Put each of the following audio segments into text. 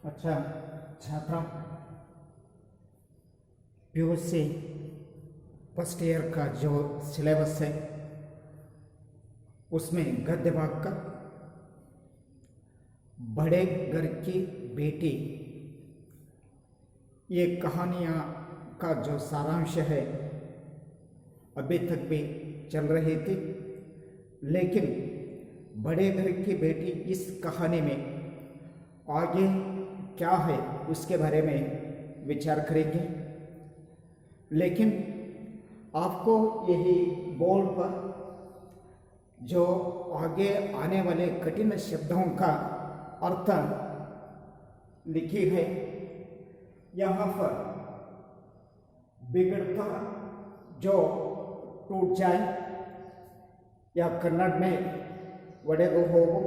अच्छा छात्रों, PUC first year का जो सिलेबस है उसमें गद्य भाग का बड़े घर की बेटी ये कहानियाँ का जो सारांश है अभी तक भी चल रही थी, लेकिन बड़े घर की बेटी इस कहानी में आगे क्या है उसके बारे में विचार करेंगे। लेकिन आपको यही बोर्ड पर जो आगे आने वाले कठिन शब्दों का अर्थ लिखी है, यहाँ पर बिगड़ता जो टूट जाए या कन्नड़ में ಒಡೆದು ಹೋಗು।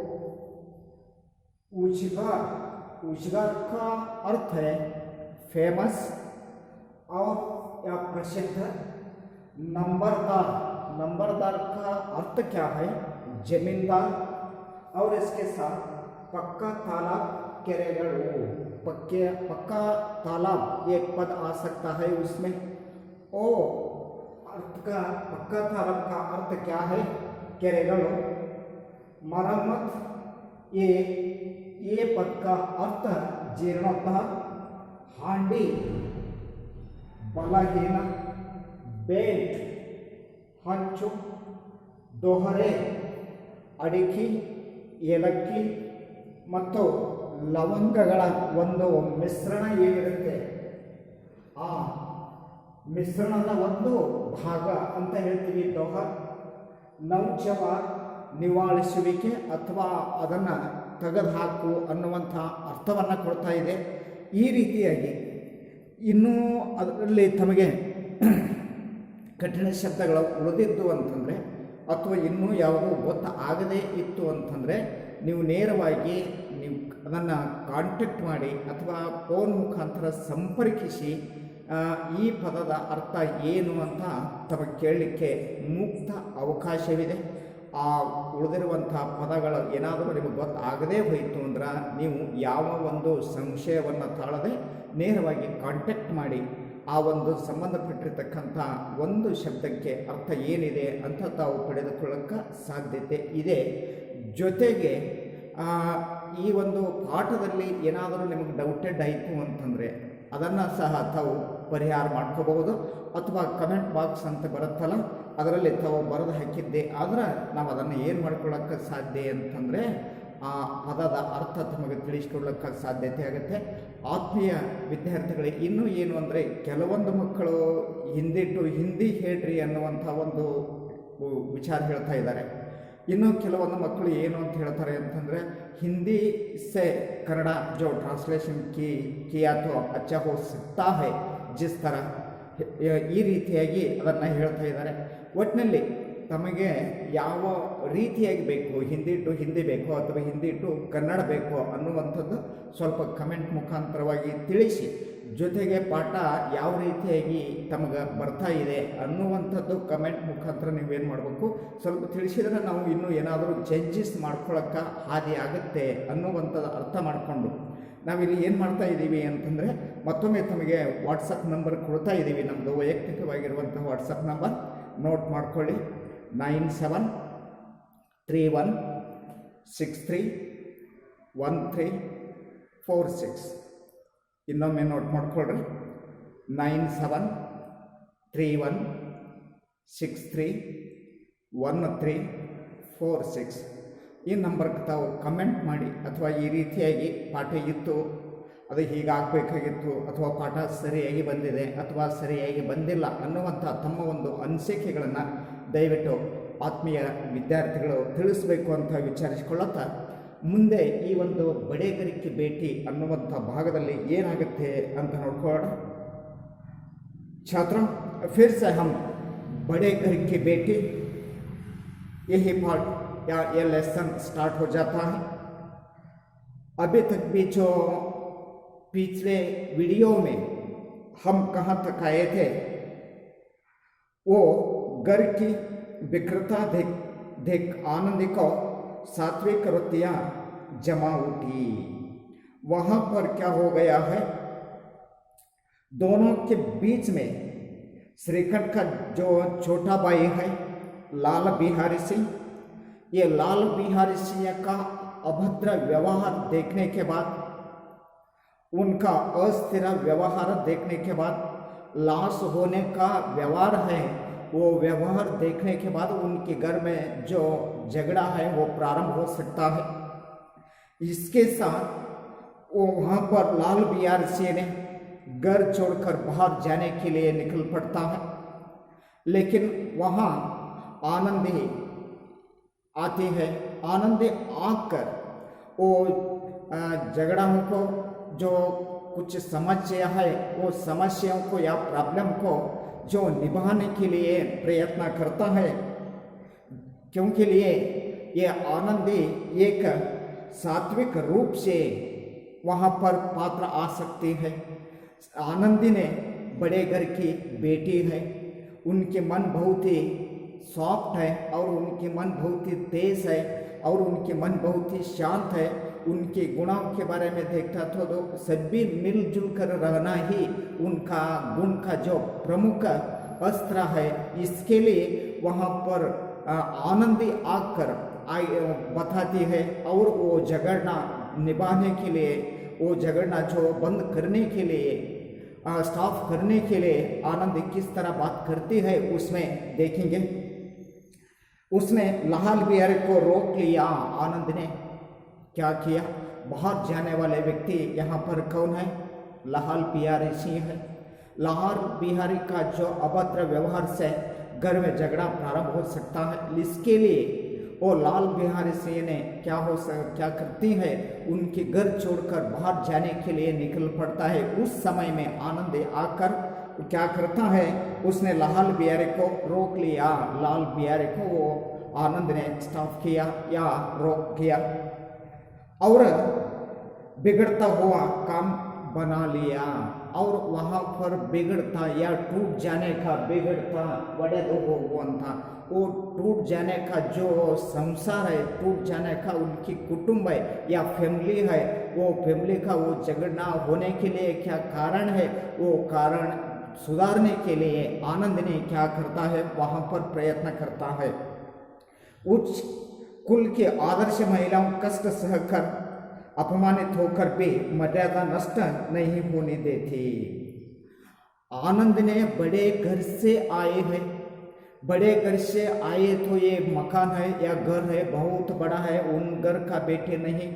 उजगार का अर्थ है फेमस और या प्रसिद्ध। नंबरदार का अर्थ क्या है? जमींदार। और इसके साथ पक्का तालाब केरेगढ़, पक्का तालाब एक पद आ सकता है उसमें। ओ अर्थ का पक्का तालाब का अर्थ क्या है? केरेगढ़। मरम्मत ये पद का अर्थ जीर्णता। हांडी बलहीन। बेट हंचु। दोहरे ಅಡಿಕೆ, ಏಲಕ್ಕಿ ಮತ್ತು ಲವಂಗಗಳ ಒಂದು ಮಿಶ್ರಣ ಏನಿರುತ್ತೆ ಆ ಮಿಶ್ರಣದ ಒಂದು ಭಾಗ ಅಂತ ಹೇಳ್ತೀವಿ ದೋಹರ್। ನೌಚವ ನಿವಾಳಿಸುವಿಕೆ ಅಥವಾ ಅದನ್ನು ತೆಗೆದುಹಾಕು ಅನ್ನುವಂಥ ಅರ್ಥವನ್ನು ಕೊಡ್ತಾ ಇದೆ। ಈ ರೀತಿಯಾಗಿ ಇನ್ನೂ ಅದರಲ್ಲಿ ತಮಗೆ ಕಠಿಣ ಶಬ್ದಗಳು ಉಳಿದಿದ್ದು ಅಂತಂದರೆ ಅಥವಾ ಇನ್ನೂ ಯಾವುದೂ ಗೊತ್ತಾಗದೇ ಇತ್ತು ಅಂತಂದರೆ ನೀವು ನೇರವಾಗಿ ನೀವು ಅದನ್ನು ಕಾಂಟ್ಯಾಕ್ಟ್ ಮಾಡಿ ಅಥವಾ ಫೋನ್ ಮುಖಾಂತರ ಸಂಪರ್ಕಿಸಿ ಈ ಪದದ ಅರ್ಥ ಏನು ಅಂತ ತಮಗೆ ಕೇಳಲಿಕ್ಕೆ ಮುಕ್ತ ಅವಕಾಶವಿದೆ। ಆ ಉಳಿದಿರುವಂಥ ಪದಗಳು ಏನಾದರೂ ನಿಮಗೆ ಗೊತ್ತಾಗದೇ ಹೋಯಿತು ಅಂದ್ರೆ ನೀವು ಯಾವ ಒಂದು ಸಂಶಯವನ್ನು ತಾಳದೆ ನೇರವಾಗಿ ಕಾಂಟ್ಯಾಕ್ಟ್ ಮಾಡಿ ಆ ಒಂದು ಸಂಬಂಧಪಟ್ಟಿರ್ತಕ್ಕಂಥ ಒಂದು ಶಬ್ದಕ್ಕೆ ಅರ್ಥ ಏನಿದೆ ಅಂತ ತಾವು ಪಡೆದುಕೊಳ್ಳೋಕ್ಕೆ ಸಾಧ್ಯತೆ ಇದೆ। ಜೊತೆಗೆ ಈ ಒಂದು ಪಾಠದಲ್ಲಿ ಏನಾದರೂ ನಿಮಗೆ ಡೌಟೆಡ್ ಆಯಿತು ಅಂತಂದರೆ ಅದನ್ನು ಸಹ ತಾವು ಪರಿಹಾರ ಮಾಡ್ಕೋಬಹುದು, ಅಥವಾ ಕಮೆಂಟ್ ಬಾಕ್ಸ್ ಅಂತ ಬರುತ್ತಲ್ಲ ಅದರಲ್ಲಿ ತಾವು ಬರೆದು ಹಾಕಿದ್ದೆ ಆದರೆ ನಾವು ಅದನ್ನು ಏನು ಮಾಡ್ಕೊಳ್ಳೋಕ್ಕೆ ಸಾಧ್ಯ ಅಂತಂದರೆ ಆ ಪದದ ಅರ್ಥ ತಮಗೆ ತಿಳಿಸ್ಕೊಡ್ಲಿಕ್ಕೆ ಸಾಧ್ಯತೆ ಆಗುತ್ತೆ। ಆತ್ಮೀಯ ವಿದ್ಯಾರ್ಥಿಗಳಿಗೆ ಇನ್ನೂ ಏನು ಅಂದರೆ ಕೆಲವೊಂದು ಮಕ್ಕಳು ಹಿಂದಿ ಹೇಳ್ರಿ ಅನ್ನುವಂಥ ಒಂದು ವಿಚಾರ ಹೇಳ್ತಾ ಇದ್ದಾರೆ। ಇನ್ನು ಕೆಲವೊಂದು ಮಕ್ಕಳು ಏನು ಅಂತ ಹೇಳ್ತಾರೆ ಅಂತಂದರೆ ಹಿಂದಿ ಸೆ ಕನ್ನಡ ಜೋ ಟ್ರಾನ್ಸ್ಲೇಷನ್ ಕಿಯಾ ತೋ ಅಚ್ಚಾ ಹೋ ಸಕ್ತಾ ಹೈ ಜಿಸ್ ಥರ ಈ ರೀತಿಯಾಗಿ ಅದನ್ನು ಹೇಳ್ತಾ ಇದ್ದಾರೆ। ಒಟ್ಟಿನಲ್ಲಿ ತಮಗೆ ಯಾವ ರೀತಿಯಾಗಿ ಬೇಕು, ಹಿಂದಿ ಟು ಹಿಂದಿ ಬೇಕೋ ಅಥವಾ ಹಿಂದಿ ಟು ಕನ್ನಡ ಬೇಕೋ ಅನ್ನುವಂಥದ್ದು ಸ್ವಲ್ಪ ಕಮೆಂಟ್ ಮುಖಾಂತರವಾಗಿ ತಿಳಿಸಿ, ಜೊತೆಗೆ ಪಾಠ ಯಾವ ರೀತಿಯಾಗಿ ತಮಗೆ ಬರ್ತಾ ಇದೆ ಅನ್ನುವಂಥದ್ದು ಕಮೆಂಟ್ ಮುಖಾಂತರ ನೀವೇನು ಮಾಡಬೇಕು ಸ್ವಲ್ಪ ತಿಳಿಸಿದರೆ ನಾವು ಇನ್ನೂ ಏನಾದರೂ ಚೇಂಜಸ್ ಮಾಡ್ಕೊಳ್ಳೋಕ್ಕೆ ಹಾದಿ ಆಗುತ್ತೆ ಅನ್ನುವಂಥದ್ದು ಅರ್ಥ ಮಾಡಿಕೊಂಡು ನಾವಿಲ್ಲಿ ಏನು ಮಾಡ್ತಾ ಇದ್ದೀವಿ ಅಂತಂದರೆ ಮತ್ತೊಮ್ಮೆ ತಮಗೆ ವಾಟ್ಸಪ್ ನಂಬರ್ ಕೊಡ್ತಾ ಇದ್ದೀವಿ। ನಮ್ಮದು ವೈಯಕ್ತಿಕವಾಗಿರುವಂಥ ವಾಟ್ಸಪ್ ನಂಬರ್ ನೋಟ್ ಮಾಡ್ಕೊಳ್ಳಿ, 9731631346। ಇನ್ನೊಮ್ಮೆ ನೋಟ್ ಮಾಡ್ಕೊಳ್ರಿ, 9731631346 ಈ ನಂಬರ್ಗೆ ತಾವು ಕಮೆಂಟ್ ಮಾಡಿ, ಅಥವಾ ಈ ರೀತಿಯಾಗಿ ಪಾಠ ಇತ್ತು ಅದು ಹೀಗಾಗಬೇಕಾಗಿತ್ತು ಅಥವಾ ಪಾಠ ಸರಿಯಾಗಿ ಬಂದಿದೆ ಅಥವಾ ಸರಿಯಾಗಿ ಬಂದಿಲ್ಲ ಅನ್ನುವಂಥ ತಮ್ಮ ಒಂದು ಅನಿಸಿಕೆಗಳನ್ನು ದಯವಿಟ್ಟು ಆತ್ಮೀಯ ವಿದ್ಯಾರ್ಥಿಗಳು ತಿಳಿಸಬೇಕು ಅಂತ ವಿಚಾರಿಸಿಕೊಳ್ಳುತ್ತಾ ಮುಂದೆ ಈ ಒಂದು ಬಡೇಗರಿಕೆ ಭೇಟಿ ಅನ್ನುವಂಥ ಭಾಗದಲ್ಲಿ ಏನಾಗುತ್ತೆ ಅಂತ ನೋಡ್ಕೊಳ್ಳೋಣ। छात्रों, फिर से हम बड़े घर की बेटी यही पार्ट या ये लेसन स्टार्ट हो जाता है। अभी तक भी जो पिछले वीडियो में हम कहाँ तक आए थे वो घर की विकृता देख आनंदी को सात्विक वृत्तियाँ जमा उठी। वहां पर क्या हो गया है, दोनों के बीच में श्रीखंड का जो छोटा भाई है लाल बिहारी सिंह, ये लाल बिहारी सिंह का अभद्र व्यवहार देखने के बाद, उनका अस्थिर व्यवहार देखने के बाद, लाश होने का व्यवहार है वो व्यवहार देखने के बाद उनके घर में जो झगड़ा है वो प्रारंभ हो सकता है। इसके साथ वो वहाँ पर लाल बिहारी सिंह ने घर छोड़कर बाहर जाने के लिए निकल पड़ता है, लेकिन वहाँ आनंदी आती है। आनंदी आकर वो झगड़ाओं को, जो कुछ समस्या है वो समस्याओं को या प्रॉब्लम को जो निभाने के लिए प्रयत्न करता है, क्योंकि लिए ये आनंदी एक सात्विक रूप से वहाँ पर पात्र आ सकती है। आनंदी ने बड़े घर की बेटी है, उनके मन बहुत ही सॉफ्ट है और उनके मन बहुत ही तेज है और उनके मन बहुत ही शांत है। उनके गुणों के बारे में देखता तो सभी मिलजुल कर रहना ही उनका गुण का जो प्रमुख अस्त्र है। इसके लिए वहाँ पर आनंदी आकर बताती है और वो झगड़ना निभाने के लिए, वो झगड़ना जो बंद करने के लिए, स्टॉप करने के लिए आनंदी किस तरह बात करती है उसमें देखेंगे। उसने लाल बिहारी को रोक लिया। आनंद ने क्या किया, बाहर जाने वाले व्यक्ति यहाँ पर कौन है, लाल बिहारी सिंह है। लाल बिहारी का जो अभद्र व्यवहार से घर में झगड़ा प्रारंभ हो सकता है, इसके लिए वो लाल बिहारी सिंह ने क्या करती है, उनके घर छोड़कर बाहर जाने के लिए निकल पड़ता है। उस समय में आनंद आकर क्या करता है, उसने लाल बिहारी को रोक लिया। लाल बिहारी को वो आनंद ने स्टॉप किया या रोक किया और बिगड़ता हुआ काम बना लिया। और वहाँ पर बिगड़ता या टूट जाने का, बिगड़ता बड़े लोगों था, वो टूट जाने का जो संसार है, टूट जाने का उनकी कुटुंब है या फैमिली है, वो फैमिली का वो झगड़ा होने के लिए क्या कारण है, वो कारण सुधारने के लिए आनंद ने क्या करता है, वहाँ पर प्रयत्न करता है। उच्च कुल के आदर्श महिलाओं कष्ट सहकर, अपमानित होकर भी मर्यादा नष्ट नहीं होने देती। आनंद ने बड़े घर से आए हैं, बड़े घर से आए तो ये मकान है या घर है बहुत बड़ा है, उन घर का बेटे नहीं,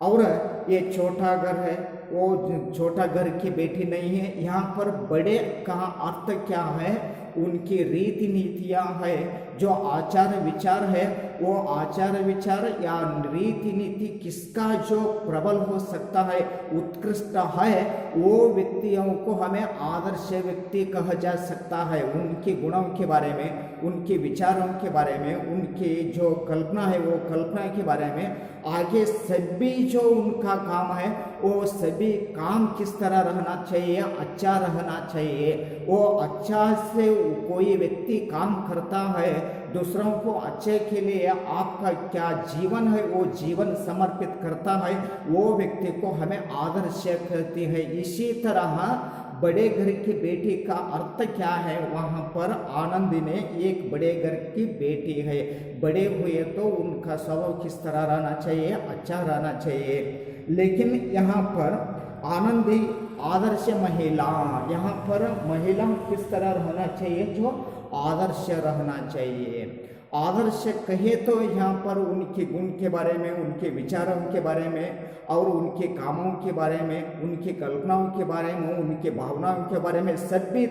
और ये छोटा घर है, वो छोटा घर की बेटी नहीं है। यहाँ पर बड़े का अर्थ क्या है, उनकी रीति नीतियाँ है, जो आचार विचार है, वो आचार विचार या रीति नीति किसका जो प्रबल हो सकता है, उत्कृष्ट है, वो व्यक्तियों को हमें आदर्श व्यक्ति कहा जा सकता है। उनके गुणों के बारे में, उनके विचारों के बारे में, उनकी जो कल्पना है वो कल्पना के बारे में, आगे सभी जो उनका काम है वो सभी काम किस तरह रहना चाहिए, अच्छा रहना चाहिए। वो अच्छा से कोई व्यक्ति काम करता है, दूसरों को अच्छे के लिए आपका क्या जीवन है वो जीवन समर्पित करता है, वो व्यक्ति को हमें आदर्श करती है। इसी तरह बड़े घर की बेटी का अर्थ क्या है, वहाँ पर आनंदी ने एक बड़े घर की बेटी है, बड़े हुए तो उनका स्वभाव किस तरह रहना चाहिए, अच्छा रहना चाहिए। लेकिन यहाँ पर आनंदी आदर्श महिला, यहाँ पर महिला किस तरह रहना चाहिए, जो आदर्श रहना चाहिए। आदर्श कहे तो यहाँ पर उनके गुण के बारे में, उनके विचारों के बारे में और उनके कामों के बारे में, उनकी कल्पनाओं के बारे में, उनके भावनाओं के बारे में सभी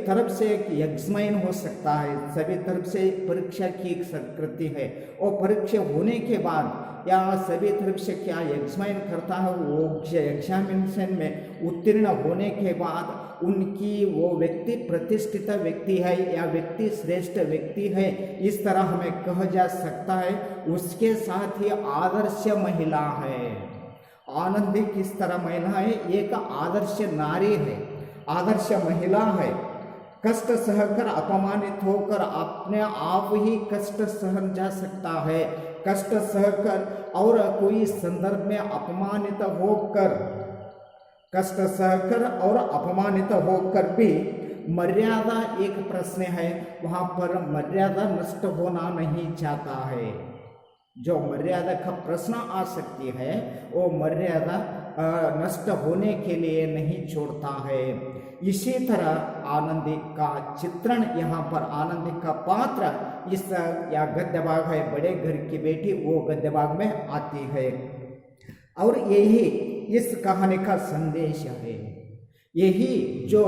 तरफ से एक एग्जामिन हो सकता है, सभी तरफ से परीक्षा की सकती है। और परीक्षा होने के बाद या सभी तरफ से क्या एग्जामिन करता है, वो एग्जामिनेशन में उत्तीर्ण होने के बाद उनकी वो व्यक्ति प्रतिष्ठित व्यक्ति है या व्यक्ति श्रेष्ठ व्यक्ति है, इस तरह हमें कहा जा सकता है। उसके साथ ही आदर्श महिला है। आनंदी किस तरह महिला है, एक आदर्श नारी है, आदर्श महिला है। कष्ट सहकर, अपमानित होकर अपने आप ही कष्ट सहन जा सकता है, कष्ट सहकर और कोई संदर्भ में अपमानित होकर, कष्ट सहकर और अपमानित होकर भी मर्यादा एक प्रश्न है, वहाँ पर मर्यादा नष्ट होना नहीं चाहता है। जो मर्यादा का प्रश्न आ सकती है वो मर्यादा नष्ट होने के लिए नहीं छोड़ता है। इसी तरह आनंदी का चित्रण यहाँ पर, आनंदी का पात्र इस या गद्य भाग है, बड़े घर की बेटी वो गद्य भाग में आती है और यही इस कहानी का संदेश है। यही जो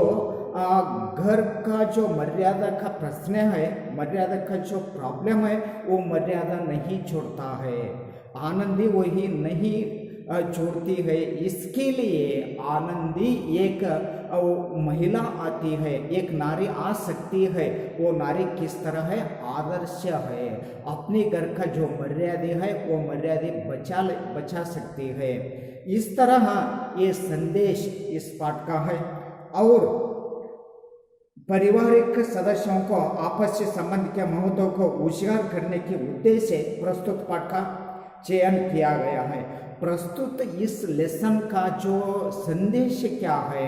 घर का जो मर्यादा का प्रश्न है, मर्यादा का जो प्रॉब्लम है वो मर्यादा नहीं छोड़ता है, आनंदी वही नहीं छोड़ती है। इसके लिए आनंदी एक महिला आती है, एक नारी आ सकती है। वो नारी किस तरह है? आदर्श है, अपने घर का जो मर्यादा है वो मर्यादा बचा सकती है। इस तरह ये संदेश इस पाठ का है और पारिवारिक सदस्यों को आपसी संबंध के महत्व को उजागर करने के उद्देश्य से प्रस्तुत पाठ का चयन किया गया है। प्रस्तुत इस लेसन का जो संदेश क्या है?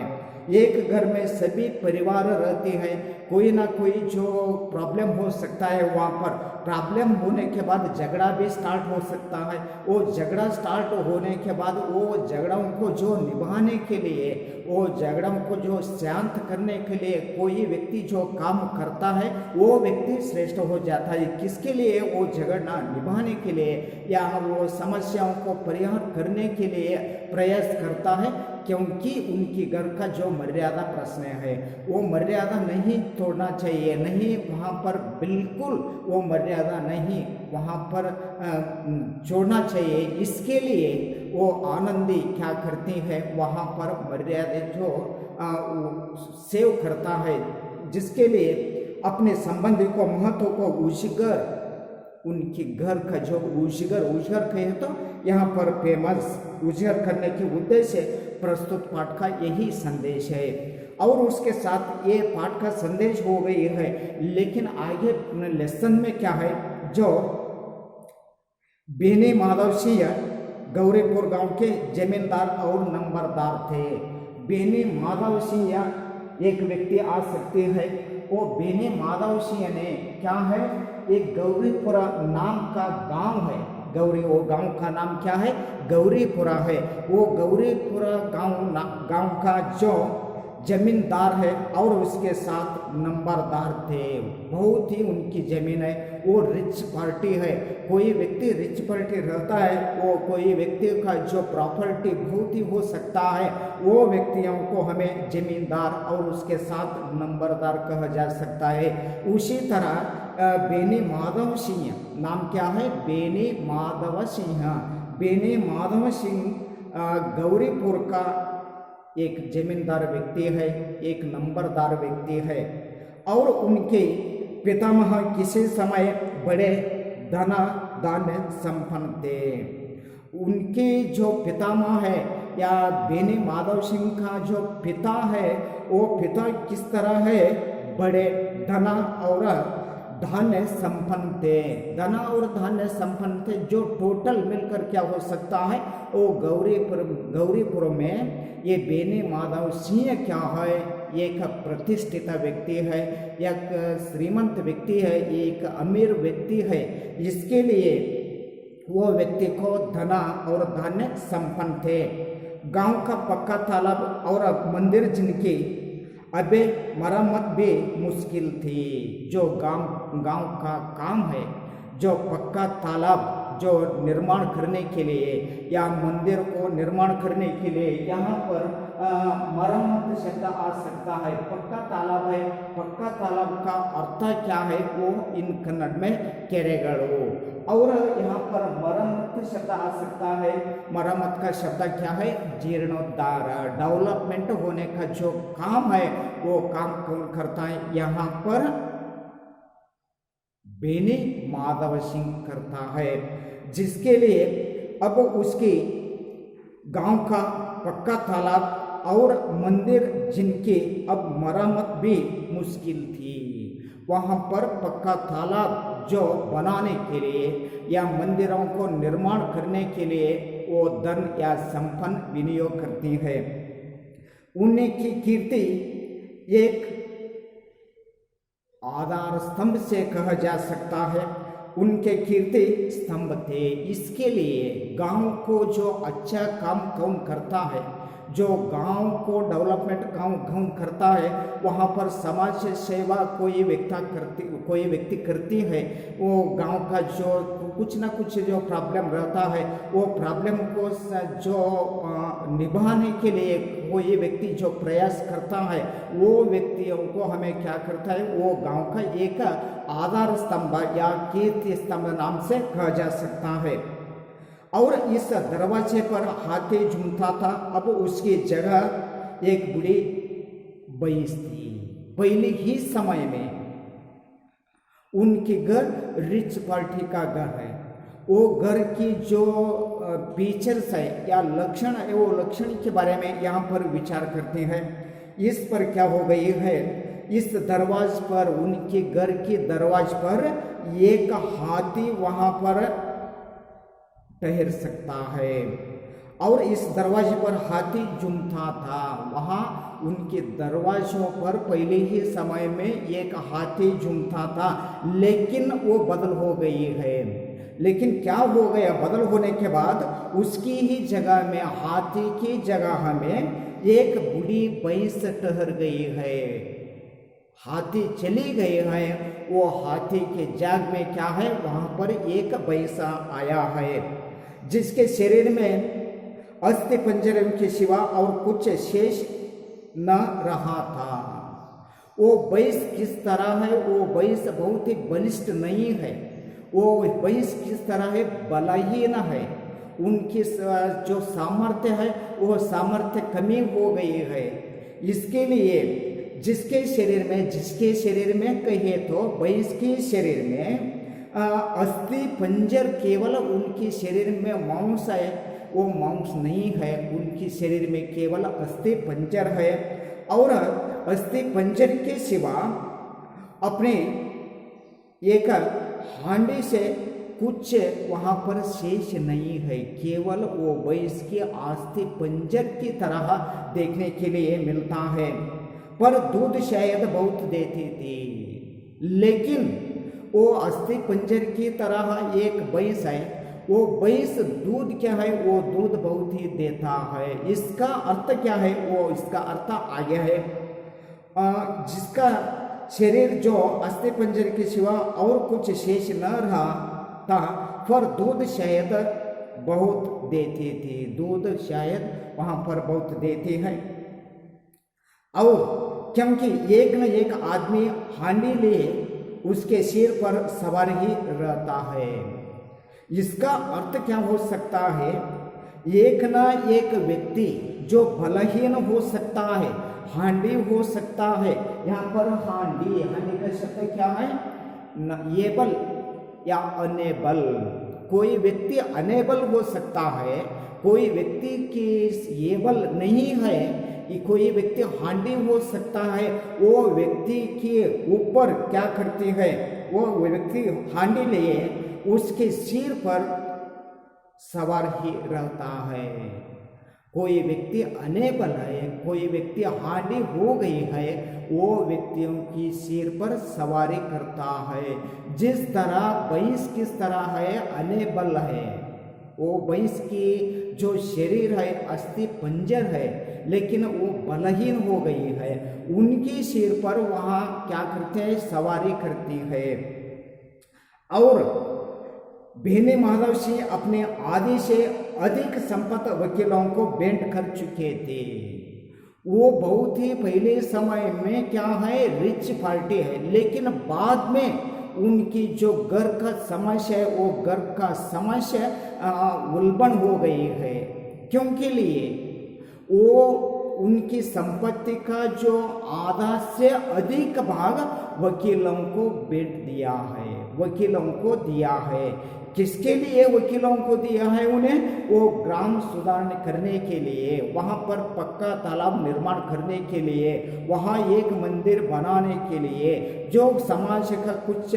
एक घर में सभी परिवार रहते हैं, कोई ना कोई जो प्रॉब्लम हो सकता है, वहाँ पर प्रॉब्लम होने के बाद झगड़ा भी स्टार्ट हो सकता है। वो झगड़ा स्टार्ट होने के बाद वो झगड़ों को जो निभाने के लिए, वो झगड़ों को जो शांत करने के लिए कोई व्यक्ति जो काम करता है वो व्यक्ति श्रेष्ठ हो जाता है। किसके लिए? वो झगड़ा निभाने के लिए या वो समस्याओं को परिहार करने के लिए प्रयास करता है, क्योंकि उनकी घर का जो मर्यादा प्रश्न है वो मर्यादा नहीं तोड़ना चाहिए, नहीं वहाँ पर बिल्कुल वो मर्यादा नहीं वहाँ पर छोड़ना चाहिए। इसके लिए वो आनंदी क्या करती है? वहाँ पर मर्यादा जो सेव करता है, जिसके लिए अपने संबंधी को महत्व को उजागर, उनके घर का जो उजागर कहे तो यहाँ पर फेमस उजागर करने के उद्देश्य से प्रस्तुत पाठ का यही संदेश है। और उसके साथ ये पाठ का संदेश हो गई है, लेकिन आगे लेसन में क्या है? जो बेनी माधव सिंह गौरीपुर गांव के जमींदार और नंबरदार थे। बेनी माधव सिंह एक व्यक्ति आ सकते हैं। वो बेनी माधव सिंह ने क्या है? एक गौरीपुरा नाम का गांव है, वो गांव का नाम क्या है? गौरीपुरा है। वो गौरीपुरा गांव का जो जमींदार है और उसके साथ नंबरदार थे, बहुत ही उनकी जमीन है, वो रिच पार्टी है। कोई व्यक्ति रिच पार्टी रहता है, वो कोई व्यक्ति का जो प्रॉपर्टी बहुत ही हो सकता है, वो व्यक्तियों को हमें जमींदार और उसके साथ नंबरदार कहा जा सकता है। उसी तरह बेनी माधव सिंह, नाम क्या है? बेनी माधव सिंह। बेनी माधव सिंह गौरीपुर का एक जमींदार व्यक्ति है, एक नंबरदार व्यक्ति है और उनके पितामह किसी समय बड़े धान्य संपन्न थे। उनके जो पितामह है या बेनी माधव सिंह का जो पिता है, वो पिता किस तरह है? बड़े धना और धान्य संपन्न थे, धना और धान्य संपन्न थे। जो टोटल मिलकर क्या हो सकता है? वो गौरीपुर में ये बेनी माधव सिंह क्या है? एक प्रतिष्ठित व्यक्ति है, एक श्रीमंत व्यक्ति है, एक अमीर व्यक्ति है। इसके लिए वो व्यक्ति को धना और धान्य संपन्न थे। गांव का पक्का तालाब और मंदिर जिनकी अबे मरम्मत भी मुश्किल थी। जो गांव का काम है, जो पक्का तालाब जो निर्माण करने के लिए या मंदिर को निर्माण करने के लिए यहाँ पर मरम्मत शब्द आ सकता है। पक्का तालाब है, पक्का तालाब का अर्थ क्या है? वो इन कन्नड़ में केरेगड़ो। और यहाँ पर मरम्मत शब्द आ सकता है। मरम्मत का शब्द क्या है? जीर्णोद्धार, डेवलपमेंट होने का जो काम है वो काम कौन करता है? यहाँ पर बेनी माधव सिंह करता है, जिसके लिए अब उसकी गांव का पक्का तालाब और मंदिर जिनकी अब मरम्मत भी मुश्किल थी। वहाँ पर पक्का तालाब जो बनाने के लिए या मंदिरों को निर्माण करने के लिए वो धन या संपन्न विनियोग करती है। उनकी कीर्ति एक आधार स्तंभ से कहा जा सकता है। उनके कीर्ति स्तंभ थे। इसके लिए गांव को जो अच्छा काम कौन करता है, जो गांव को डेवलपमेंट काम करता है, वहाँ पर समाज सेवा कोई व्यक्ति करती है, वो गांव का जो कुछ ना कुछ जो प्रॉब्लम रहता है, वो प्रॉब्लम को जो निभाने के लिए कोई व्यक्ति जो प्रयास करता है, वो व्यक्तियों को हमें क्या करता है, वो गांव का एक आधार स्तंभ या कीर्ति स्तंभ नाम से कहा जा सकता है। और इस दरवाजे पर हाथी झूमता था। अब उसकी जगह एक बड़ी भैंस थी। पहले ही समय में उनके घर रिच पार्टी का घर है। वो घर की जो फीचर्स है या लक्षण है, वो लक्षण के बारे में यहाँ पर विचार करते हैं। इस पर क्या हो गई है, इस दरवाज पर, उनके घर के दरवाज पर एक हाथी वहाँ पर ठहर सकता है। और इस दरवाजे पर हाथी झूमता था। वहाँ उनके दरवाजों पर पहले ही समय में एक हाथी झूमता था, लेकिन वो बदल हो गई है। लेकिन क्या हो गया, बदल होने के बाद उसकी ही जगह में, हाथी की जगह में एक बूढ़ी भैंस ठहर गई है। हाथी चली गई है, वो हाथी के जाग में क्या है, वहाँ पर एक भैंस आया है, जिसके शरीर में अस्थि पंजर के सिवा और कुछ शेष न रहा था। वो भैंस किस तरह है, वो भैंस बहुत ही बलिष्ठ नहीं है। वो भैंस किस तरह है, बलहीन है। उनकी जो सामर्थ्य है, वो सामर्थ्य कमी हो गई है। इसके लिए जिसके शरीर में कहे तो भैंस के शरीर में अस्थि पंजर केवल उनके शरीर में मांस है, वो मांस नहीं है। उनके शरीर में केवल अस्थि पंजर है। और अस्थि पंजर के सिवा अपने एक हांडी से कुछ वहाँ पर शेष नहीं है। केवल वो भैंस के अस्थि पंजर की तरह देखने के लिए मिलता है। पर दूध शायद बहुत देती थी, लेकिन वो अस्थि पंजर की तरह एक भैंस है। वो भैंस दूध क्या है, वो दूध बहुत ही देता है। इसका अर्थ क्या है, वो इसका अर्थ आगे है। जिसका शरीर जो अस्थि पंजर के सिवा और कुछ शेष न रहा था, पर दूध शायद बहुत देती थी। दूध शायद वहाँ पर बहुत देती है। और क्योंकि एक न एक आदमी हांडी लिए उसके सिर पर सवार ही रहता है। इसका अर्थ क्या हो सकता है, एक ना एक व्यक्ति जो बलहीन हो सकता है, हांडी हो सकता है। यहाँ पर हांडी का शब्द क्या है, एबल या अनेबल। कोई व्यक्ति अनेबल हो सकता है, कोई व्यक्ति की एबल नहीं है, कोई व्यक्ति हांडी हो सकता है। वो व्यक्ति के ऊपर क्या करती है, वो व्यक्ति हांडी लिए उसके सिर पर सवार ही रहता है। कोई व्यक्ति अनेबल है, कोई व्यक्ति हांडी हो गई है, वो व्यक्तियों की सिर पर सवारी करता है। जिस तरह भैंस किस तरह है, अनेबल है। वो भैंस की जो शरीर है अस्थि पंजर है, लेकिन वो बलहीन हो गई है। उनकी सिर पर वहाँ क्या करते हैं, सवारी करती है। और बेनी माधव सिंह अपने आधे से अधिक संपत्ति वकीलों को भेंट कर चुके थे। वो बहुत ही पहले समय में क्या है, रिच पार्टी है, लेकिन बाद में उनकी जो घर का समस्या है, वो घर का समस्या उल्बण हो गई है। क्योंकि लिए वो उनकी संपत्ति का जो आधा से अधिक भाग वकीलों को भेंट दिया है, वकीलों को दिया है। किसके लिए वकीलों को दिया है उन्हें, वो ग्राम सुधार करने के लिए, वहाँ पर पक्का तालाब निर्माण करने के लिए, वहाँ एक मंदिर बनाने के लिए, जो समाज का कुछ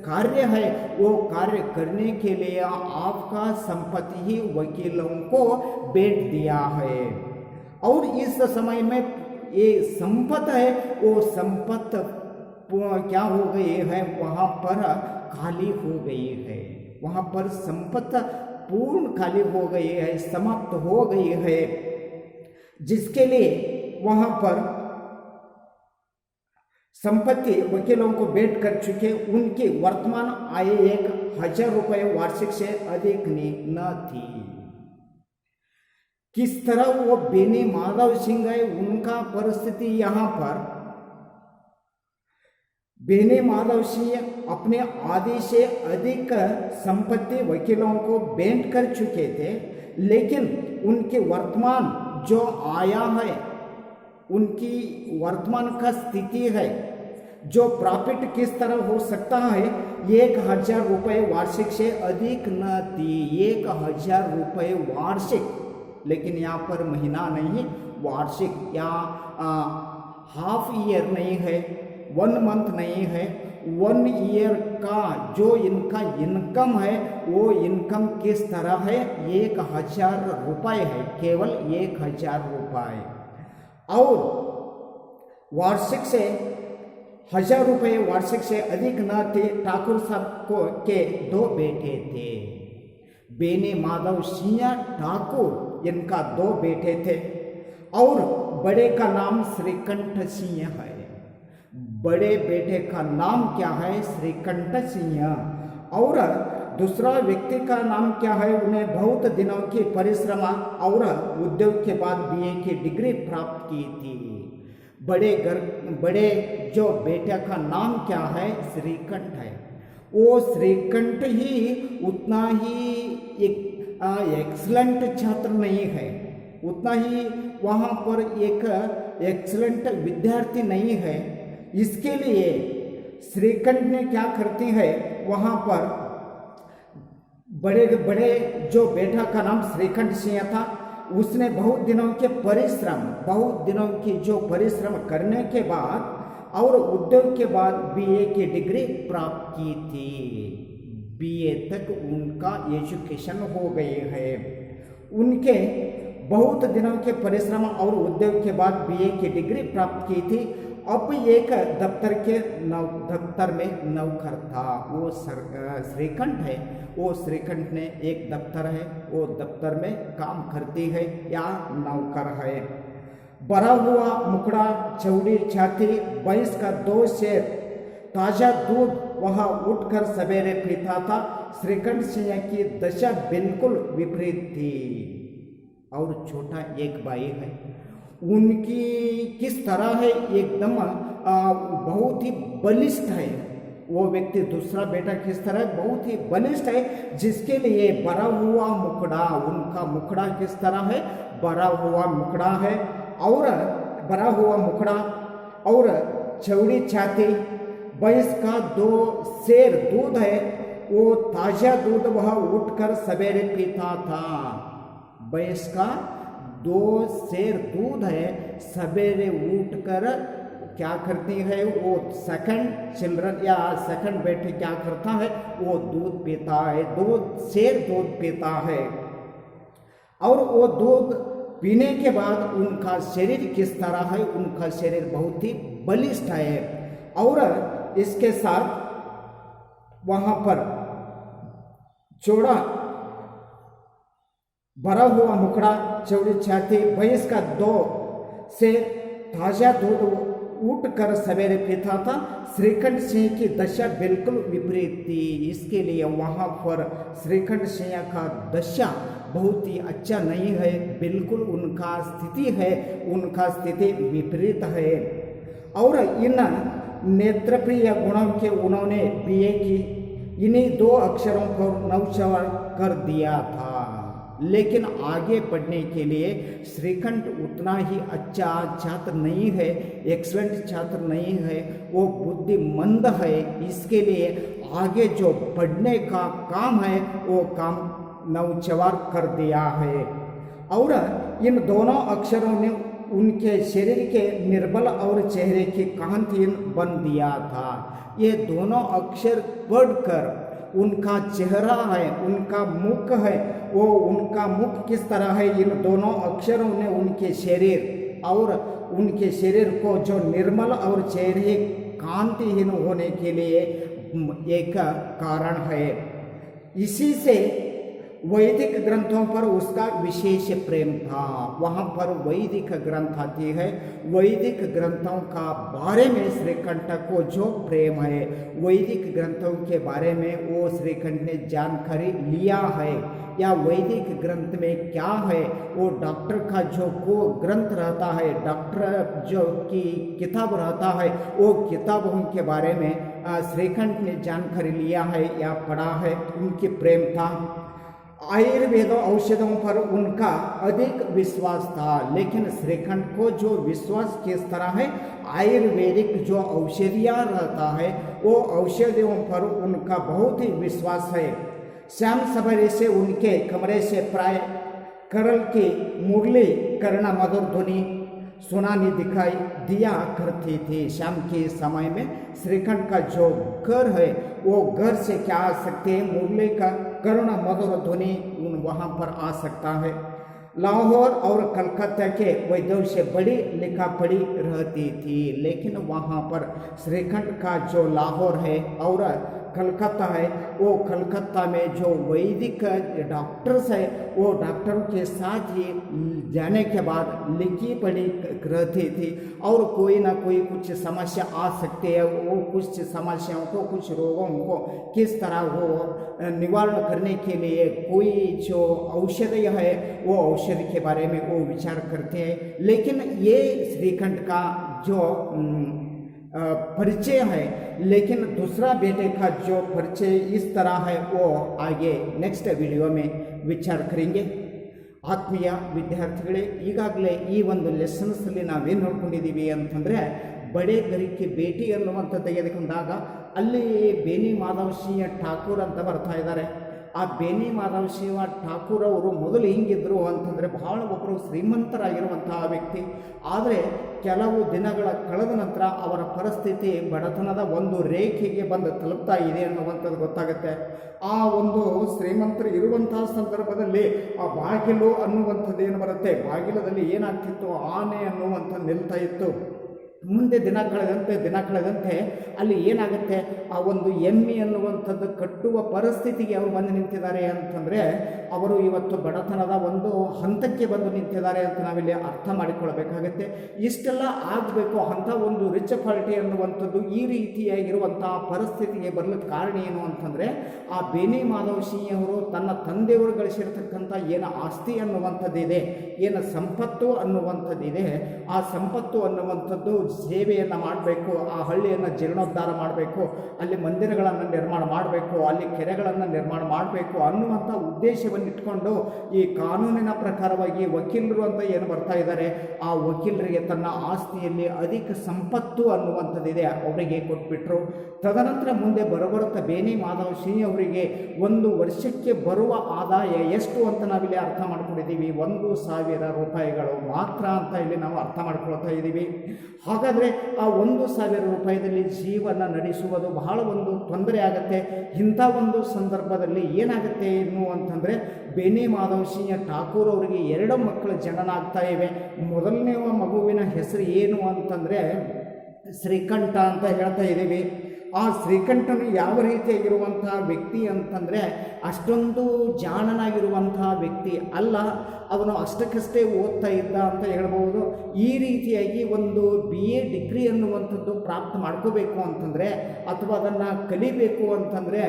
कार्य है वो कार्य करने के लिए आपका संपत्ति ही वकीलों को बेच दिया है। और इस समय में ये संपत्ति है वो संपत्ति क्या हो गई है, वहाँ पर खाली हो गई है, वहाँ पर संपत्ति पूर्ण खाली हो गई है, समाप्त हो गई है, जिसके लिए वहाँ पर संपत्ति वकीलों को बेच कर चुके उनकी वर्तमान आय 1,000 रुपये वार्षिक से अधिक न थी। किस तरह वो बेनी माधव सिंह है, उनका परिस्थिति यहाँ पर बेनी माधव सिंह अपने आधे से अधिक संपत्ति वकीलों को बेच कर चुके थे, लेकिन उनके वर्तमान जो आया है, उनकी वर्तमान का स्थिति है, जो प्रॉफिट किस तरह हो सकता है, 1,000 रुपये वार्षिक से अधिक न थी। 1,000 रुपये वार्षिक, लेकिन यहाँ पर महीना नहीं, वार्षिक या हाफ ईयर नहीं है, 1 मंथ नहीं है, 1 ईयर का जो इनका इनकम है वो इनकम किस तरह है, 1,000 रुपये है, केवल 1,000 रुपये। और वार्षिक से 1,000 रुपये वार्षिक से अधिक न थे। ठाकुर साहब को के 2 बेटे थे, बेनी माधव सिंह ठाकुर, इनका 2 बेटे थे, और बड़े का नाम श्रीकंठ सिंह है। बड़े बेटे का नाम क्या है, श्रीकंठ सिंह, और दूसरा व्यक्ति का नाम क्या है, उन्हें बहुत दिनों की परिश्रम और उद्योग के बाद BA की डिग्री प्राप्त की थी। बड़े जो बेटे का नाम क्या है, श्रीकंठ है। वो श्रीकंठ ही उतना ही एक एक्सलेंट छात्र नहीं है, उतना ही वहाँ पर एक एक्सलेंट विद्यार्थी नहीं है। इसके लिए श्रीकंठ ने क्या करती है, वहाँ पर बड़े जो बेटा का नाम श्रीकंठ सिंह था, उसने बहुत दिनों की जो परिश्रम करने के बाद और उद्योग के बाद BA की डिग्री प्राप्त की थी। BA तक उनका एजुकेशन हो गई है। उनके बहुत दिनों के परिश्रम और उद्योग के बाद BA की डिग्री प्राप्त की थी। अब एक दफ्तर में नौकर था, वो श्रीकंठ है। वो श्रीकंठ ने एक दफ्तर है, वो दफ्तर में काम करती है या नौकर है। भरा हुआ मुखड़ा, चौड़ी छाती, भैंस का 2 सेर ताजा दूध वह उठकर सवेरे पीता था। श्रीकंठ सिंह की दशा बिल्कुल विपरीत थी। और छोटा एक भाई है, उनकी किस तरह है, एकदम बहुत ही बलिष्ठ है वो व्यक्ति। दूसरा बेटा किस तरह बहुत ही बलिष्ठ है, जिसके लिए भरा हुआ मुखड़ा, उनका मुखड़ा किस तरह है, भरा हुआ मुखड़ा है, और भरा हुआ मुखड़ा और चौड़ी छाती, भैंस का 2 सेर दूध है, वो ताजा दूध वह उठकर सवेरे पीता था। भैंस का 2 सेर दूध है, सवेरे उठकर क्या करती है, वो सेकंड चिल्ड्रन या सेकंड बेटे क्या करता है, वो दूध पीता है, 2 सेर दूध पीता है। और वो दूध पीने के बाद उनका शरीर किस तरह है, उनका शरीर बहुत ही बलिष्ठ है। और इसके साथ वहाँ पर चौड़ा भरा हुआ मुखड़ा, चौड़ी छाती, भैंस का 2 सेर ताजा दूध उठकर सवेरे पीता था। श्रीकंठ सिंह की दशा बिल्कुल विपरीत थी। इसके लिए वहाँ पर श्रीकंठ सिंह का दशा बहुत ही अच्छा नहीं है, बिल्कुल उनका स्थिति है, उनका स्थिति विपरीत है। और इन नेत्रप्रिय गुणों के उन्होंने BA की इन्हीं 2 अक्षरों को नौचार कर दिया था। लेकिन आगे पढ़ने के लिए श्रीकंठ उतना ही अच्छा छात्र नहीं है, एक्सलेंट छात्र नहीं है, वो बुद्धिमंद है। इसके लिए आगे जो पढ़ने का काम है वो काम नौचवार कर दिया है। और इन दोनों अक्षरों ने उनके शरीर के निर्बल और चेहरे की कांति बन दिया था। ये दोनों अक्षर पढ़कर उनका चेहरा है, उनका मुख है, वो उनका मुख किस तरह है, इन दोनों अक्षरों ने उनके शरीर और उनके शरीर को जो निर्मल और चेहरे कांतिहीन होने के लिए एक कारण है। इसी से वैदिक ग्रंथों पर उसका विशेष प्रेम था। वहाँ पर वैदिक ग्रंथ आती है, वैदिक ग्रंथों का बारे में श्रीकंठ को जो प्रेम है, वैदिक ग्रंथों के बारे में वो श्रीकंठ ने जानकारी लिया है, या वैदिक ग्रंथ में क्या है, वो डॉक्टर का जो को ग्रंथ रहता है, डॉक्टर जो की किताब रहता है, वो किताबों के बारे में श्रीकंठ ने जानकारी लिया है या पढ़ा है, उनकी प्रेम था। आयुर्वेद औषधों पर उनका अधिक विश्वास था, लेकिन श्रीकंठ को जो विश्वास किस तरह है, आयुर्वेदिक जो औषधियाँ रहता है वो औषधियों पर उनका बहुत ही विश्वास है। शाम सवेरे से उनके कमरे से प्राय करल की मुरली करना मधुर ध्वनि सुनानी दिखाई दिया करती थी। शाम के समय में श्रीकंठ का जो घर है वो घर से क्या आ सकते हैं, मुरली का करुण मधुर ध्वनि वहाँ पर आ सकता है। लाहौर और कलकत्ता के वैद्यों से बड़ी लिखा पढ़ी रहती थी, लेकिन वहाँ पर श्रीकंठ का जो लाहौर है और कलकत्ता है, वो कलकत्ता में जो वैदिक डॉक्टर्स है वो डॉक्टरों के साथ ही जाने के बाद लिखी पढ़ी रहती थी, और कोई ना कोई कुछ समस्या आ सकती है, वो कुछ समस्याओं को, कुछ रोगों को किस तरह वो निवारण करने के लिए कोई जो औषधि है वो औषधि के बारे में वो विचार करते हैं। लेकिन ये श्रीकंठ का जो परिचय है, लेकिन दूसरा बेटे का जो परिचय इस तरह है वो आगे नेक्स्ट वीडियो में विचार करेंगे। ಆತ್ಮೀಯ ವಿದ್ಯಾರ್ಥಿಗಳೇ, ಈಗಾಗಲೇ ಈ ಒಂದು ಲೆಸನ್ಸಲ್ಲಿ ನಾವೇನು ನೋಡ್ಕೊಂಡಿದ್ದೀವಿ ಅಂತಂದರೆ, ಬಡೆ ಗರಿಕೆ ಭೇಟಿ ಅನ್ನುವಂಥದ್ದು ತೆಗೆದುಕೊಂಡಾಗ ಅಲ್ಲಿ ಬೇನಿ ಮಾಧವ್ ಸಿಂಹ ಠಾಕೂರ್ ಅಂತ ಬರ್ತಾ ಇದ್ದಾರೆ. ಆ ಬೇನಿ ಮಾಧವ್ ಸಿಂಹ ಠಾಕೂರ್ ಅವರು ಮೊದಲು ಹಿಂಗಿದ್ರು ಅಂತಂದರೆ ಬಹಳ ಒಬ್ಬರು ಶ್ರೀಮಂತರಾಗಿರುವಂತಹ ವ್ಯಕ್ತಿ. ಆದರೆ ಕೆಲವು ದಿನಗಳ ಕಳೆದ ನಂತರ ಅವರ ಪರಿಸ್ಥಿತಿ ಬಡತನದ ಒಂದು ರೇಖೆಗೆ ಬಂದು ತಲುಪ್ತಾ ಇದೆ ಅನ್ನುವಂಥದ್ದು ಗೊತ್ತಾಗುತ್ತೆ. ಆ ಒಂದು ಶ್ರೀಮಂತರು ಇರುವಂತಹ ಸಂದರ್ಭದಲ್ಲಿ ಆ ಬಾಗಿಲು ಅನ್ನುವಂಥದ್ದು ಏನು ಬರುತ್ತೆ, ಬಾಗಿಲದಲ್ಲಿ ಏನಾಗ್ತಿತ್ತು, ಆನೆ ಅನ್ನುವಂಥದ್ದು ನಿಲ್ತಾ ಇತ್ತು. ಮುಂದೆ ದಿನ ಕಳೆದಂತೆ ಅಲ್ಲಿ ಏನಾಗುತ್ತೆ, ಆ ಒಂದು ಎಮ್ಮೆ ಅನ್ನುವಂಥದ್ದು ಕಟ್ಟುವ ಪರಿಸ್ಥಿತಿಗೆ ಅವರು ಬಂದು ನಿಂತಿದ್ದಾರೆ ಅಂತಂದರೆ ಅವರು ಇವತ್ತು ಬಡತನದ ಒಂದು ಹಂತಕ್ಕೆ ಬಂದು ನಿಂತಿದ್ದಾರೆ ಅಂತ ನಾವಿಲ್ಲಿ ಅರ್ಥ ಮಾಡಿಕೊಳ್ಬೇಕಾಗತ್ತೆ. ಇಷ್ಟೆಲ್ಲ ಆಗಬೇಕು ಅಂಥ ಒಂದು ರಿಚ್ ಪಾರ್ಟಿ ಅನ್ನುವಂಥದ್ದು ಈ ರೀತಿಯಾಗಿರುವಂಥ ಪರಿಸ್ಥಿತಿಗೆ ಬರಲಿಕ್ಕೆ ಕಾರಣ ಏನು ಅಂತಂದರೆ, ಆ ಬೇನಿ ಮಾಧವ್ ಸಿಂಹ ಅವರು ತನ್ನ ತಂದೆಯವರು ಗಳಿಸಿರ್ತಕ್ಕಂಥ ಏನು ಆಸ್ತಿ ಅನ್ನುವಂಥದ್ದಿದೆ, ಏನು ಸಂಪತ್ತು ಅನ್ನುವಂಥದ್ದಿದೆ, ಆ ಸಂಪತ್ತು ಅನ್ನುವಂಥದ್ದು ಸೇವೆಯನ್ನು ಮಾಡಬೇಕು, ಆ ಹಳ್ಳಿಯನ್ನು ಜೀರ್ಣೋದ್ಧಾರ ಮಾಡಬೇಕು, ಅಲ್ಲಿ ಮಂದಿರಗಳನ್ನು ನಿರ್ಮಾಣ ಮಾಡಬೇಕು, ಅಲ್ಲಿ ಕೆರೆಗಳನ್ನು ನಿರ್ಮಾಣ ಮಾಡಬೇಕು ಅನ್ನುವಂಥ ಉದ್ದೇಶವನ್ನು ಇಟ್ಕೊಂಡು ಈ ಕಾನೂನಿನ ಪ್ರಕಾರವಾಗಿ ವಕೀಲರು ಅಂತ ಏನು ಬರ್ತಾ ಇದ್ದಾರೆ, ಆ ವಕೀಲರಿಗೆ ತನ್ನ ಆಸ್ತಿಯಲ್ಲಿ ಅಧಿಕ ಸಂಪತ್ತು ಅನ್ನುವಂಥದ್ದಿದೆ ಅವರಿಗೆ ಕೊಟ್ಬಿಟ್ರು. ತದನಂತರ ಮುಂದೆ ಬರುತ್ತಾ ಬೇನಿ ಮಾಧವ್ ಸಿಂಹ ಅವರಿಗೆ ಒಂದು ವರ್ಷಕ್ಕೆ ಬರುವ ಆದಾಯ ಎಷ್ಟು ಅಂತ ನಾವಿಲ್ಲಿ ಅರ್ಥ ಮಾಡ್ಕೊಂಡಿದ್ದೀವಿ, 1,000 ರೂಪಾಯಿಗಳು ಮಾತ್ರ ಅಂತ ಇಲ್ಲಿ ನಾವು ಅರ್ಥ ಮಾಡ್ಕೊಳ್ತಾ ಇದ್ದೀವಿ. ಹಾಗಾದರೆ ಆ 1,000 ರೂಪಾಯಿದಲ್ಲಿ ಜೀವನ ನಡೆಸುವುದು ಬಹಳ ಒಂದು ತೊಂದರೆ ಆಗುತ್ತೆ. ಇಂಥ ಒಂದು ಸಂದರ್ಭದಲ್ಲಿ ಏನಾಗುತ್ತೆ ಏನು ಅಂತಂದರೆ, ಬೇನಿ ಮಾಧವ್ ಸಿಂಹ ಠಾಕೂರ್ ಅವರಿಗೆ 2 ಮಕ್ಕಳು ಜನನ ಆಗ್ತಾ ಇವೆ. ಮೊದಲನೇ ಮಗುವಿನ ಹೆಸರು ಏನು ಅಂತಂದರೆ ಶ್ರೀಕಂಠ ಅಂತ ಹೇಳ್ತಾ ಇದ್ದೀವಿ. ಆ ಶ್ರೀಕಂಠನು ಯಾವ ರೀತಿಯಾಗಿರುವಂತಹ ವ್ಯಕ್ತಿ ಅಂತಂದರೆ, ಅಷ್ಟೊಂದು ಜಾಣನಾಗಿರುವಂತಹ ವ್ಯಕ್ತಿ ಅಲ್ಲ, ಅವನು ಅಷ್ಟಕ್ಕಷ್ಟೇ ಓದ್ತಾ ಇದ್ದ ಅಂತ ಹೇಳ್ಬೋದು. ಈ ರೀತಿಯಾಗಿ ಒಂದು BA ಡಿಗ್ರಿ ಅನ್ನುವಂಥದ್ದು ಪ್ರಾಪ್ತ ಮಾಡ್ಕೋಬೇಕು ಅಂತಂದರೆ ಅಥವಾ ಅದನ್ನು ಕಲಿಬೇಕು ಅಂತಂದರೆ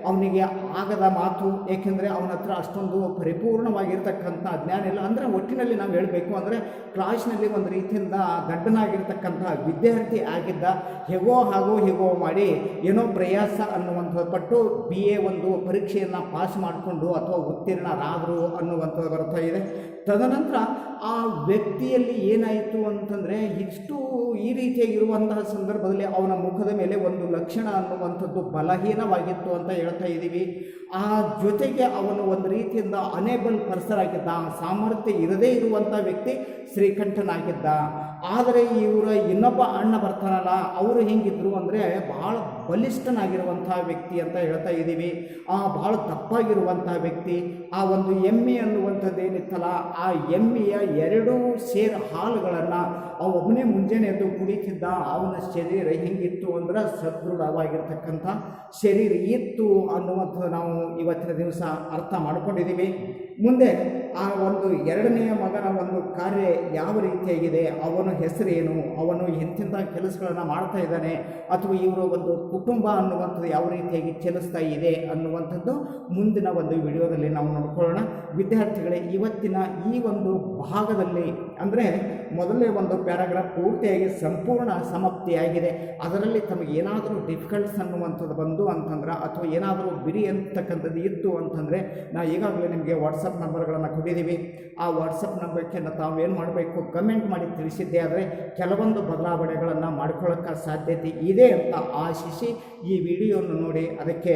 ಅವನಿಗೆ ಆಗದ ಮಾತು. ಏಕೆಂದರೆ ಅವನ ಹತ್ರ ಅಷ್ಟೊಂದು ಪರಿಪೂರ್ಣವಾಗಿರ್ತಕ್ಕಂಥ ಜ್ಞಾನ ಇಲ್ಲ. ಅಂದರೆ ಒಟ್ಟಿನಲ್ಲಿ ನಾವು ಹೇಳಬೇಕು ಅಂದರೆ ಕ್ಲಾಸ್ನಲ್ಲಿ ಒಂದು ರೀತಿಯಿಂದ ದಡ್ಡನಾಗಿರ್ತಕ್ಕಂಥ ವಿದ್ಯಾರ್ಥಿ ಆಗಿದ್ದ. ಹೇಗೋ ಮಾಡಿ ಏನೋ ಪ್ರಯಾಸ ಅನ್ನುವಂಥದ್ದು ಪಟ್ಟು BA ಒಂದು ಪರೀಕ್ಷೆಯನ್ನು ಪಾಸ್ ಮಾಡಿಕೊಂಡು ಅಥವಾ ಉತ್ತೀರ್ಣರಾದರು ಅನ್ನುವಂಥದ್ದು ಬರ್ತಾ ಇದೆ. ತದನಂತರ ಆ ಆ ವ್ಯಕ್ತಿಯಲ್ಲಿ ಏನಾಯಿತು ಅಂತಂದರೆ ಇಷ್ಟು ಈ ರೀತಿಯಾಗಿರುವಂತಹ ಸಂದರ್ಭದಲ್ಲಿ ಅವನ ಮುಖದ ಮೇಲೆ ಒಂದು ಲಕ್ಷಣ ಅನ್ನುವಂಥದ್ದು ಬಲಹೀನವಾಗಿತ್ತು ಅಂತ ಹೇಳ್ತಾ ಇದ್ದೀವಿ. ಆ ಜೊತೆಗೆ ಅವನು ಒಂದು ರೀತಿಯಿಂದ ಅನೇಬಲ್ ಪರ್ಸನ್ ಆಗಿದ್ದ, ಸಾಮರ್ಥ್ಯ ಇರದೇ ಇರುವಂಥ ವ್ಯಕ್ತಿ ಶ್ರೀಕಂಠನಾಗಿದ್ದ. ಆದರೆ ಇವರ ಇನ್ನೊಬ್ಬ ಅಣ್ಣ ಬರ್ತಾನಲ್ಲ, ಅವರು ಹೆಂಗಿದ್ರು ಅಂದರೆ ಭಾಳ ಬಲಿಷ್ಠನಾಗಿರುವಂಥ ವ್ಯಕ್ತಿ ಅಂತ ಹೇಳ್ತಾ ಇದ್ದೀವಿ. ಭಾಳ ದಪ್ಪಾಗಿರುವಂಥ ವ್ಯಕ್ತಿ. ಆ ಒಂದು ಎಮ್ಮೆ ಅನ್ನುವಂಥದ್ದು ಏನಿತ್ತಲ್ಲ, ಆ ಎಮ್ಮೆಯ 2 ಸೇರ್ ಹಾಲುಗಳನ್ನು ಒಬ್ಬನೇ ಮುಂಜಾನೆ ಎದ್ದು ಕುಡಿತಿದ್ದ. ಅವನ ಶರೀರ ಹೆಂಗಿತ್ತು ಅಂದ್ರೆ ಸದೃಢವಾಗಿರ್ತಕ್ಕಂಥ ಶರೀರ ಇತ್ತು ಅನ್ನುವಂಥದ್ದು ನಾವು ಇವತ್ತಿನ ದಿವಸ ಅರ್ಥ ಮಾಡ್ಕೊಂಡಿದ್ದೀವಿ. ಮುಂದೆ ಆ ಒಂದು 2ನೆಯ ಮಗನ ಒಂದು ಕಾರ್ಯ ಯಾವ ರೀತಿಯಾಗಿದೆ, ಅವನ ಹೆಸರೇನು, ಅವನು ಎಂತೆಂಥ ಕೆಲಸಗಳನ್ನು ಮಾಡ್ತಾ ಇದ್ದಾನೆ, ಅಥವಾ ಇವರು ಒಂದು ಕುಟುಂಬ ಅನ್ನುವಂಥದ್ದು ಯಾವ ರೀತಿಯಾಗಿ ಚಲಿಸ್ತಾ ಇದೆ ಅನ್ನುವಂಥದ್ದು ಮುಂದಿನ ಒಂದು ವಿಡಿಯೋದಲ್ಲಿ ನಾವು ನೋಡ್ಕೊಳ್ಳೋಣ. ವಿದ್ಯಾರ್ಥಿಗಳೇ, ಇವತ್ತಿನ ಈ ಒಂದು ಭಾಗದಲ್ಲಿ ಅಂದರೆ ಮೊದಲನೇ ಒಂದು ಪ್ಯಾರಾಗ್ರಾಫ್ ಪೂರ್ತಿಯಾಗಿ ಸಂಪೂರ್ಣ ಸಮಾಪ್ತಿಯಾಗಿದೆ. ಅದರಲ್ಲಿ ತಮಗೆ ಏನಾದರೂ ಡಿಫಿಕಲ್ಟ್ಸ್ ಅನ್ನುವಂಥದ್ದು ಬಂದು ಅಂತಂದ್ರೆ, ಅಥವಾ ಏನಾದರೂ ಬಿಡಿ ಅಂತಕ್ಕಂಥದ್ದು ಇತ್ತು ಅಂತಂದರೆ, ನಾವು ಈಗಾಗಲೇ ನಿಮಗೆ ವಾಟ್ಸಪ್ ನಂಬರ್ಗಳನ್ನು ಕೊಟ್ಟಿದ್ದೀವಿ. ಆ ವಾಟ್ಸಪ್ ನಂಬರ್ಗೆ ತಾವೇನು ಮಾಡಬೇಕು, ಕಮೆಂಟ್ ಮಾಡಿ ತಿಳಿಸಿದ್ದೆ ಆದರೆ ಕೆಲವೊಂದು ಬದಲಾವಣೆಗಳನ್ನು ಮಾಡ್ಕೊಳ್ಳೋಕ್ಕೆ ಸಾಧ್ಯತೆ ಇದೆ ಅಂತ ಆಶಿಸಿ ಈ ವಿಡಿಯೋವನ್ನು ನೋಡಿ ಅದಕ್ಕೆ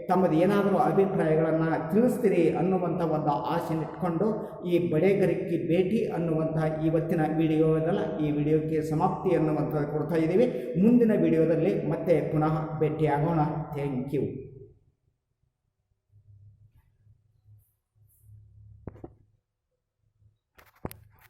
ತಮ್ಮದು ಏನಾದರೂ ಅಭಿಪ್ರಾಯಗಳನ್ನು ತಿಳಿಸ್ತೀರಿ ಅನ್ನುವಂಥ ಒಂದು ಆಸೆ ಇಟ್ಕೊಂಡು ಈ ಬಡೇಗರಿಕೆ ಭೇಟಿ ಅನ್ನುವಂಥ ಇವತ್ತಿನ ವಿಡಿಯೋದಲ್ಲ, ಈ ವಿಡಿಯೋಕ್ಕೆ ಸಮಾಪ್ತಿ ಅನ್ನುವಂಥದ್ದು ಕೊಡ್ತಾ ಇದ್ದೀವಿ. ಮುಂದಿನ ವಿಡಿಯೋದಲ್ಲಿ ಮತ್ತೆ ಪುನಃ ಭೇಟಿಯಾಗೋಣ. Thank you.